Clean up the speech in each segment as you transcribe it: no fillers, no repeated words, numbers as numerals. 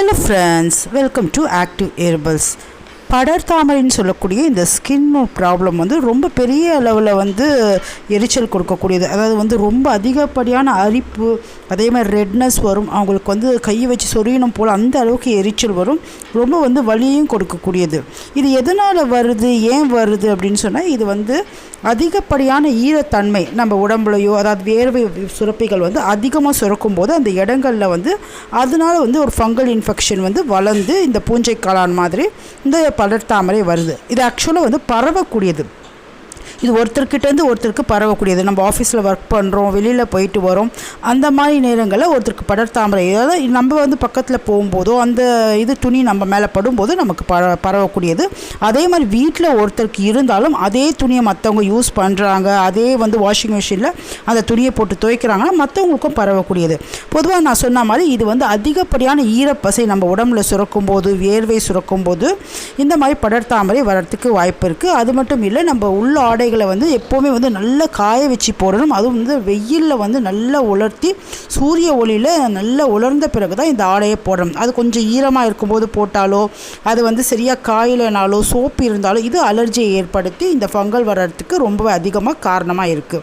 Hello friends, welcome to Active Herbals. படர் தாமரைன்னு சொல்லக்கூடிய இந்த ஸ்கின் ப்ராப்ளம் வந்து ரொம்ப பெரிய அளவில் வந்து எரிச்சல் கொடுக்கக்கூடியது. அதாவது வந்து ரொம்ப அதிகப்படியான அரிப்பு, அதே மாதிரி ரெட்னஸ் வரும். அவங்களுக்கு வந்து கையை வச்சு சொரியணும் போல் அந்த அளவுக்கு எரிச்சல் வரும். ரொம்ப வந்து வலியும் கொடுக்கக்கூடியது. இது எதனால் வருது, ஏன் வருது அப்படின்னு சொன்னால், இது வந்து அதிகப்படியான ஈரத்தன்மை நம்ம உடம்புலையோ, அதாவது வேர்வை சுரப்பிகள் வந்து அதிகமாக சுரக்கும் போது அந்த இடங்களில் வந்து அதனால் வந்து ஒரு ஃபங்கல் இன்ஃபெக்ஷன் வந்து வளர்ந்து இந்த பூஞ்சை காளான் மாதிரி இந்த படர் தாமரை வருது. இது ஆக்சுவலாக வந்து பரவக்கூடியது. இது ஒருத்தர்கிட்டேருந்து ஒருத்தருக்கு பரவக்கூடியது. நம்ம ஆஃபீஸில் ஒர்க் பண்ணுறோம், வெளியில் போயிட்டு வரோம், அந்த மாதிரி நேரங்களில் ஒருத்தருக்கு படர் தாமரை, அதாவது நம்ம வந்து பக்கத்தில் போகும்போதோ அந்த இது துணி நம்ம மேலே படும்போது நமக்கு பரவக்கூடியது. அதே மாதிரி வீட்டில் ஒருத்தருக்கு இருந்தாலும் அதே துணியை மற்றவங்க யூஸ் பண்ணுறாங்க, அதே வந்து வாஷிங் மிஷினில் அந்த துணியை போட்டு துவைக்கிறாங்கன்னா மற்றவங்களுக்கும் பரவக்கூடியது. பொதுவாக நான் சொன்ன மாதிரி இது வந்து அதிகப்படியான ஈரப்பசை நம்ம உடம்புல சுரக்கும் போது, வேர்வை சுரக்கும் போது இந்த மாதிரி படர் தாமரை வர்றதுக்கு வாய்ப்பு இருக்குது. அது மட்டும் இல்லை, நம்ம உள்ள ஆடை வந்து எப்போவுமே வந்து நல்லா காய வச்சு போடணும். அதுவும் வந்து வெயிலில் வந்து நல்லா உலர்த்தி சூரிய ஒளியில் நல்லா உலர்ந்த பிறகு தான் இந்த ஆடையை போடணும். அது கொஞ்சம் ஈரமாக இருக்கும்போது போட்டாலோ, அது வந்து சரியாக காயிலனாலோ, சோப்பு இருந்தாலும் இது அலர்ஜியை ஏற்படுத்தி இந்த ஃபங்கல் வர்றதுக்கு ரொம்ப அதிகமாக காரணமாக இருக்குது.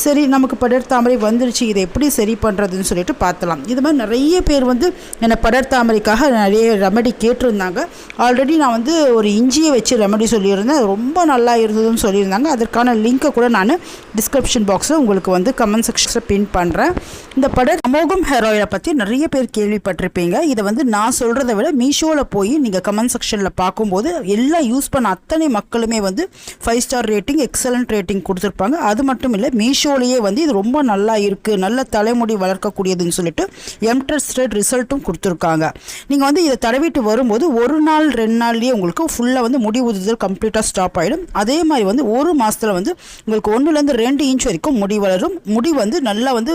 சரி, நமக்கு படர் தாமரை வந்துருச்சு, இதை எப்படி சரி பண்ணுறதுன்னு சொல்லிட்டு பார்த்தலாம். இது மாதிரி நிறைய பேர் வந்து என்னை படர் தாமரைக்காக நிறைய ரெமெடி கேட்டிருந்தாங்க. ஆல்ரெடி நான் வந்து ஒரு இஞ்சியை வச்சு ரெமெடி சொல்லியிருந்தேன், ரொம்ப நல்லா இருந்ததுன்னு சொல்லியிருந்தாங்க. அதற்கான லிங்க்கை கூட நான் டிஸ்கிரிப்ஷன் பாக்ஸில் உங்களுக்கு வந்து கமெண்ட் செக்ஷனில் பின் பண்ணுறேன். இந்த படர் அமோகம் ஹேர் ஆயிலை பற்றி நிறைய பேர் கேள்விப்பட்டிருப்பீங்க. இதை வந்து நான் சொல்கிறத விட மீஷோவில் போய் நீங்கள் கமெண்ட் செக்ஷனில் பார்க்கும்போது எல்லாம் யூஸ் பண்ண அத்தனை மக்களுமே வந்து 5 ஸ்டார் ரேட்டிங், எக்ஸலண்ட் ரேட்டிங் கொடுத்துருப்பாங்க. அது மட்டும் இல்லை, மீஷோலேயே வந்து இது ரொம்ப நல்லா இருக்குது, நல்ல தலைமுடி வளர்க்கக்கூடியதுன்னு சொல்லிட்டு எம்ட்ரஸ்டட் ரிசல்ட்டும் கொடுத்துருக்காங்க. நீங்கள் வந்து இதை தடவிட்டு வரும்போது 1 நாள் 2 நாள்லேயே உங்களுக்கு ஃபுல்லாக வந்து முடி உதுதல் கம்ப்ளீட்டாக ஸ்டாப் ஆகிடும். அதே மாதிரி வந்து 1 மாதத்தில் வந்து உங்களுக்கு 1லேருந்து 2 இன்ச் வரைக்கும் முடி வளரும். முடி வந்து நல்லா வந்து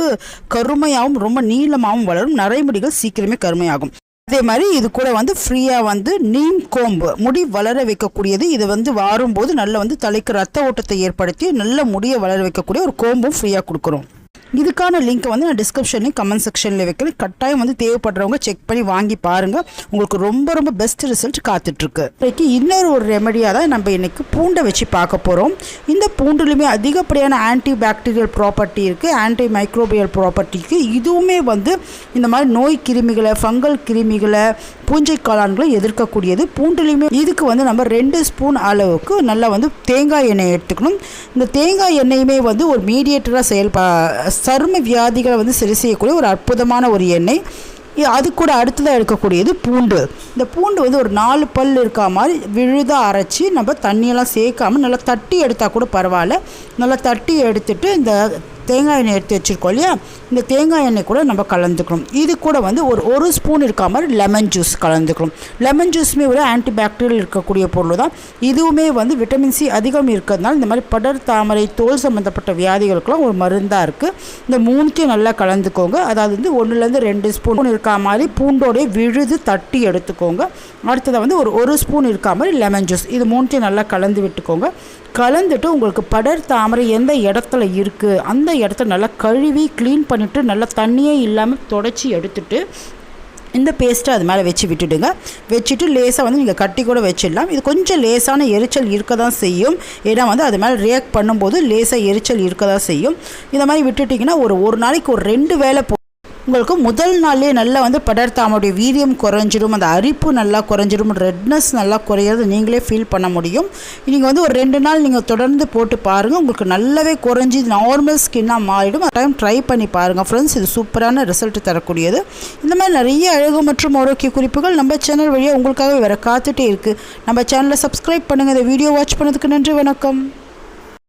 கருமையாகவும் ரொம்ப நீளமாகவும் வளரும். நரைமுடிகள் சீக்கிரமே கருமையாகும். அதே மாதிரி இது கூட வந்து ஃப்ரீயாக வந்து நீம் கோம்பு, முடி வளர வைக்கக்கூடியது. இது வந்து வாரும்போது நல்லா வந்து தலைக்கு ரத்த ஓட்டத்தை ஏற்படுத்தி நல்ல முடியை வளர வைக்கக்கூடிய ஒரு கோம்பும் ஃப்ரீயாக கொடுக்குறோம். இதுக்கான லிங்க் வந்து நான் டிஸ்கிரிப்ஷன்லையும் கமெண்ட் செக்ஷனில் வைக்கிறேன். கட்டாயம் வந்து தேவைப்படுறவங்க செக் பண்ணி வாங்கி பாருங்கள். உங்களுக்கு ரொம்ப ரொம்ப பெஸ்ட் ரிசல்ட் காத்துட்ருக்கு. இன்றைக்கி இன்னொரு ரெமெடியாக தான் நம்ம இன்றைக்கி பூண்டை வச்சு பார்க்க போகிறோம். இந்த பூண்டுலையுமே அதிகப்படியான ஆன்டி பாக்டீரியல் ப்ராப்பர்ட்டி இருக்குது, ஆன்டி மைக்ரோபியல் ப்ராப்பர்ட்டி இருக்குது. இதுவுமே வந்து இந்த மாதிரி நோய் கிருமிகளை, ஃபங்கல் கிருமிகளை, பூஞ்சை காளான்களை எதிர்க்கக்கூடியது. பூண்டுலையுமே இதுக்கு வந்து நம்ம 2 ஸ்பூன் அளவுக்கு நல்லா வந்து தேங்காய் எண்ணெய் எடுத்துக்கணும். இந்த தேங்காய் எண்ணெயுமே வந்து ஒரு மீடியேட்டராக சரும வியாதிகளை வந்து சரி செய்யக்கூடிய ஒரு அற்புதமான ஒரு எண்ணெய். அது கூட அடுத்ததாக எடுக்கக்கூடியது பூண்டு. இந்த பூண்டு வந்து ஒரு 4 பல் இருக்கா மாதிரி விழுதாக அரைச்சி நம்ம தண்ணியெல்லாம் சேர்க்காமல் நல்லா தட்டி எடுத்தால் கூட பரவாயில்ல. நல்லா தட்டி எடுத்துட்டு இந்த தேங்காய் எண்ணெய் எடுத்து வச்சுருக்கோம் இல்லையா, இந்த தேங்காய் எண்ணெய் கூட நம்ம கலந்துக்கணும். இது கூட வந்து ஒரு ஸ்பூன் இருக்கா மாதிரி லெமன் ஜூஸ் கலந்துக்கணும். லெமன் ஜூஸுமே ஒரு ஆன்டி பாக்டீரியல் இருக்கக்கூடிய பொருள் தான். இதுவுமே வந்து விட்டமின் சி அதிகம் இருக்கிறதுனால இந்த மாதிரி படர் தாமரை, தோல் சம்மந்தப்பட்ட வியாதிகளுக்கெல்லாம் ஒரு மருந்தாக இருக்குது. இந்த 3த்தையும் நல்லா கலந்துக்கோங்க. அதாவது வந்து 1லேருந்து 2 ஸ்பூன் இருக்கா மாதிரி பூண்டோடைய விழுது தட்டி எடுத்துக்கோங்க. அடுத்ததாக வந்து ஒரு ஸ்பூன் இருக்கா மாதிரி லெமன் ஜூஸ், இது 3த்தையும் நல்லா கலந்து விட்டுக்கோங்க. கலந்துட்டு உங்களுக்கு படர் தாமரை எந்த இடத்துல இருக்குது அந்த இடத்த நல்லா கழுவி க்ளீன் பண்ணிவிட்டு நல்லா தண்ணியே இல்லாமல் தொடச்சி எடுத்துட்டு இந்த பேஸ்ட்டை அது மேலே வச்சு விட்டுடுங்க. வச்சுட்டு லேசாக வந்து நீங்கள் கட்டி கூட வச்சிடலாம். இது கொஞ்சம் லேசான எரிச்சல் இருக்க தான் செய்யும். ஏன்னா வந்து அது மேலே ரியாக்ட் பண்ணும்போது லேசாக எரிச்சல் இருக்க தான் செய்யும். இந்த மாதிரி விட்டுட்டிங்கன்னா ஒரு நாளைக்கு ஒரு 2 வேளை உங்களுக்கு முதல் நாள்லேயே நல்லா வந்து படர் தாமரையுடைய வீரியம் குறைஞ்சிடும், அந்த அரிப்பு நல்லா குறைஞ்சிடும், ரெட்னஸ் நல்லா குறையிறது நீங்களே ஃபீல் பண்ண முடியும். நீங்கள் வந்து ஒரு 2 நாள் நீங்கள் தொடர்ந்து போட்டு பாருங்கள், உங்களுக்கு நல்லாவே குறைஞ்சி நார்மல் ஸ்கின்னாக மாறிடும். டைம் ட்ரை பண்ணி பாருங்கள் ஃப்ரெண்ட்ஸ், இது சூப்பரான ரிசல்ட் தரக்கூடியது. இந்த மாதிரி நிறைய அழகு மற்றும் ஆரோக்கிய குறிப்புகள் நம்ம சேனல் வழியாக உங்களுக்காக வேறு காத்துட்டே இருக்குது. நம்ம சேனலை சப்ஸ்கிரைப் பண்ணுங்கள். இந்த வீடியோ வாட்ச் பண்ணதுக்கு நன்றி, வணக்கம்.